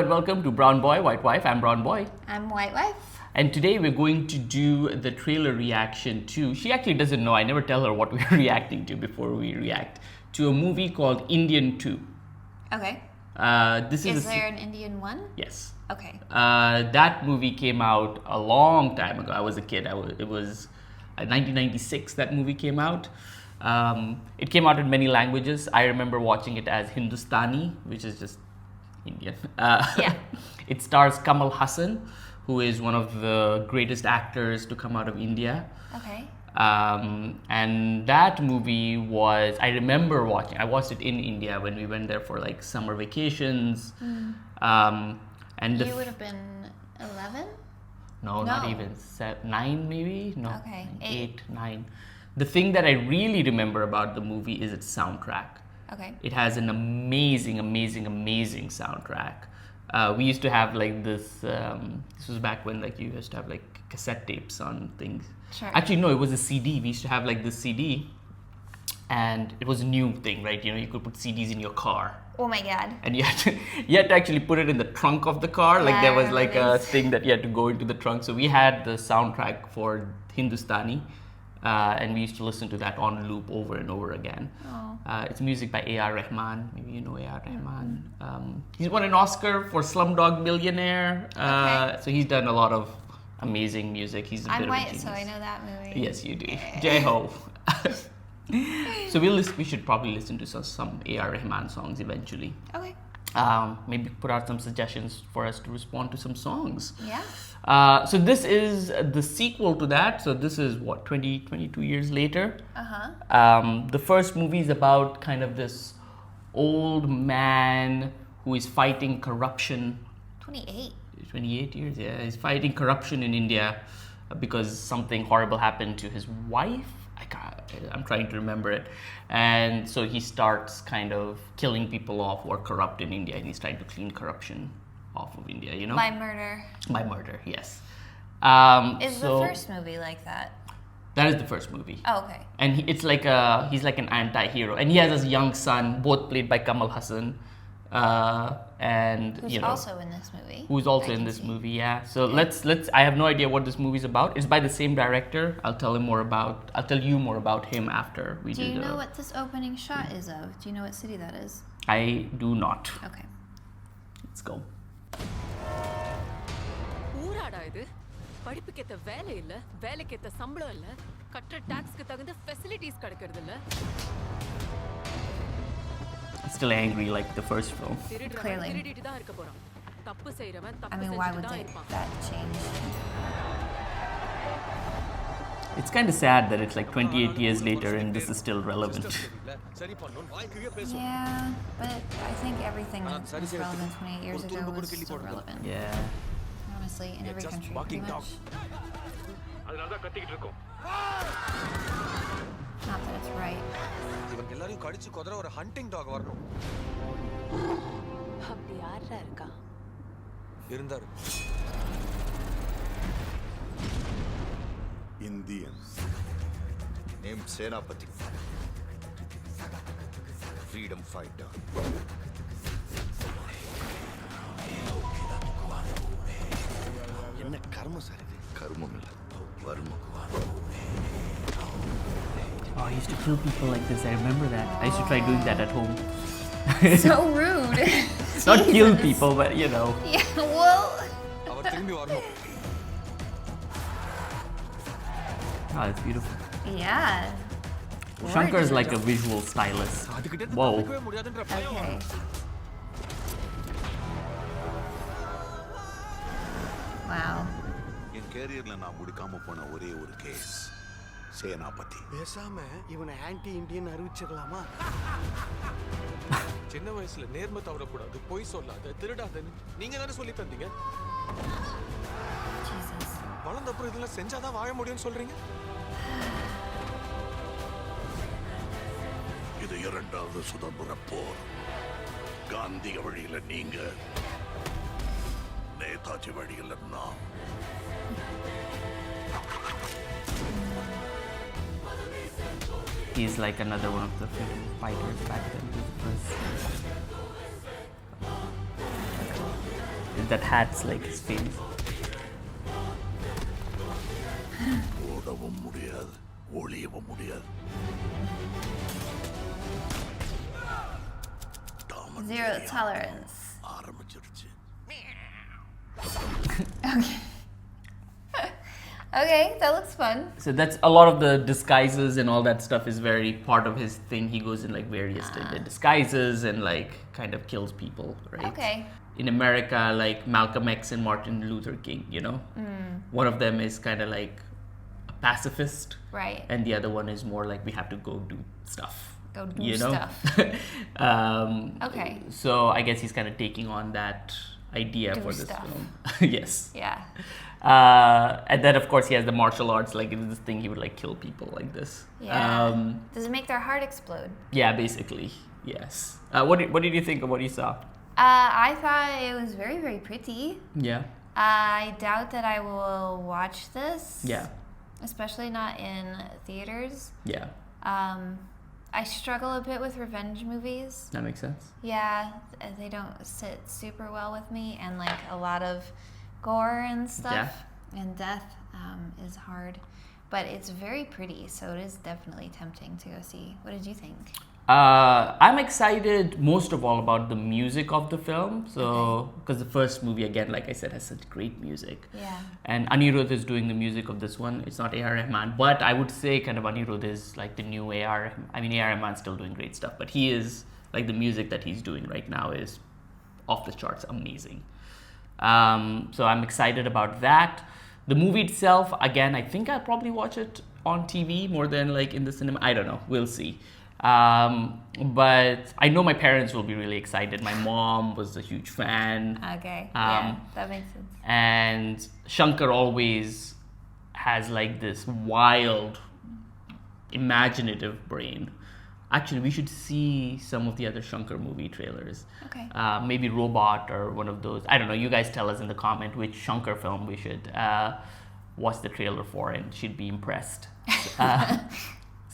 and welcome to Brown Boy, White Wife. I'm Brown Boy. I'm White Wife. And today we're going to do the trailer reaction to, she actually doesn't know, I never tell her what we're reacting to before we react, to a movie called Indian 2. Okay. Is there an Indian one? Yes. Okay. That movie came out a long time ago. I was a kid. It was 1996 that movie came out. It came out in many languages. I remember watching it as Hindustani, which is just Indian. Yeah. It stars Kamal Haasan, who is one of the greatest actors to come out of India. Okay. And that movie was, I remember watching, I watched it in India when we went there for like summer vacations. And you would have been 11? No, not even. 9 maybe? No. Okay. 8, 9. The thing that I really remember about the movie is its soundtrack. Okay. It has an amazing soundtrack. We used to have like this, this was back when like you used to have like cassette tapes on things. Sure. Actually, no, it was a CD. We used to have like this CD and it was a new thing, right? You know, you could put CDs in your car. Oh my God. And you had to actually put it in the trunk of the car. Like there was like a thing that you had to go into the trunk. So we had the soundtrack for Hindustani. And we used to listen to that on loop over and over again. Oh. It's music by A.R. Rahman. Maybe you know A.R. Rahman. He's won an Oscar for Slumdog Millionaire. Okay. So he's done a lot of amazing music. He's a I'm bit white, of a so I genius. know that movie. Yes, you do. Jai-ho. So we should probably listen to some A.R. Rahman songs eventually. Okay. Maybe put out some suggestions for us to respond to some songs. Yeah. So this is the sequel to that. So this is what, 22 years later. The first movie is about kind of this old man who is fighting corruption. 28 years, yeah. He's fighting corruption in India because something horrible happened to his wife. I'm trying to remember it. And so he starts kind of killing people off who are corrupt in India, and he's trying to clean corruption off of India, you know? By murder. By murder, yes. Is the first movie like that? That is the first movie. Oh, okay. And he's like an anti-hero. And he has his young son, both played by Kamal Haasan. And who's also in this movie. Who's also in this movie, yeah. So let's I have no idea what this movie's about. It's by the same director. I'll tell you more about him after we do. Do you know what this opening shot is of? Do you know what city that is? I do not. Okay. Let's go. ஊராடா இது படிப்புக்கேத்த வேலை இல்ல வேலைக்கேத்த சம்பளம் இல்ல கட்டற டாக்ஸ்க்கு தகுந்த facilities கிடைக்கிறது இல்ல Still angry like the first film. Clearly. திருடிட்டு தான் இருக்க போறான் தப்பு செய்றவன் I தப்பு mean, why செஞ்சுட்டு would தான் இருப்பான் that change? It's kind of sad that it's like 28 years later and this is still relevant. Yeah, but I think everything that was relevant 28 years ago was still relevant. Yeah. Honestly, in every country, pretty much. Not that it's right. இவங்க எல்லாரையும் கடிச்சு கொதற ஒரு hunting talk வரணும். அப்படி யாரா இருக்கா இருந்தாரு. Indian. Name Senapati. Freedom fighter. என்ன கர்மம் சார் இது? கர்மம் இல்ல, வர்மம். Oh, I used to kill people like this. I remember that. I used to try doing that at home. So rude. Not kill people, but you know. Yeah, well. அவர் திரும்பி வரணும். Oh, it's beautiful. Yeah. Shankar is like a visual stylist. Whoa. Okay. Wow. என் கேரியர்ல நான் முடிக்காம போன ஒரே ஒரு case சேனாபதி. பேசாம இவனை anti Indian அறிவிச்சிடலாமா? சின்ன வயசுல நேர்மை தவறக்கூடாது, பொய் சொல்லாத, திருடாதன்னு நீங்க தானே சொல்லி தந்தீங்க. Jesus. வளர்ந்த அப்புறம் இதெல்லாம் செஞ்சாதான் வாழ முடியும்னு சொல்றீங்க. இது இரண்டாவது சுதந்திர போர். காந்திய வழியில நீங்க, நேதாஜி வழியில நான். He's like another one of the freedom fighters back then. He was That hat's like his face. ஓடவும் முடியாது ஒளியவும் முடியாது Zero tolerance. ஆரம்பிச்சிருச்சு Okay, that looks fun. So that's a lot of the disguises and all that stuff is very part of his thing. He goes in like various disguises and like kind of kills people, right? Okay. In America, like Malcolm X and Martin Luther King, you know? One of them is kind of like a pacifist. Right. And the other one is more like we have to go do stuff. Go do you know? stuff. Okay. So I guess he's kind of taking on that idea Do for this stuff. film. Yes. Yeah. And then of course he has the martial arts, like in this thing he would like kill people like this. Yeah. Does it make their heart explode? Yeah, basically. Yes. What did you think of what you saw? I thought it was very, very pretty. Yeah. I doubt that I will watch this. Yeah. Especially not in theaters. Yeah. I struggle a bit with revenge movies. That makes sense. Yeah, they don't sit super well with me, and like a lot of gore and stuff and death is hard. But it's very pretty, so it is definitely tempting to go see. What did you think? I'm excited most of all about the music of the film. So, because the first movie, again, like I said, has such great music. Yeah. And Anirudh is doing the music of this one. It's not A.R. Rahman, but I would say kind of Anirudh is like the new A.R. I mean, A.R. Rahman's still doing great stuff, but he is like the music that he's doing right now is off the charts, amazing. So I'm excited about that. The movie itself, again, I think I'll probably watch it on TV more than like in the cinema. I don't know. We'll see. But I know my parents will be really excited. My mom was a huge fan. Okay. Yeah, that makes sense. And Shankar always has like this wild, imaginative brain. Actually, we should see some of the other Shankar movie trailers. Okay. Maybe Robot or one of those. I don't know. You guys tell us in the comment which Shankar film we should watch the trailer for, and she'd be impressed.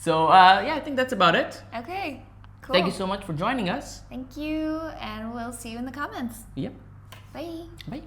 So, yeah, I think that's about it. Okay, cool. Thank you so much for joining us. Thank you, and we'll see you in the comments. Yep. Bye. Bye.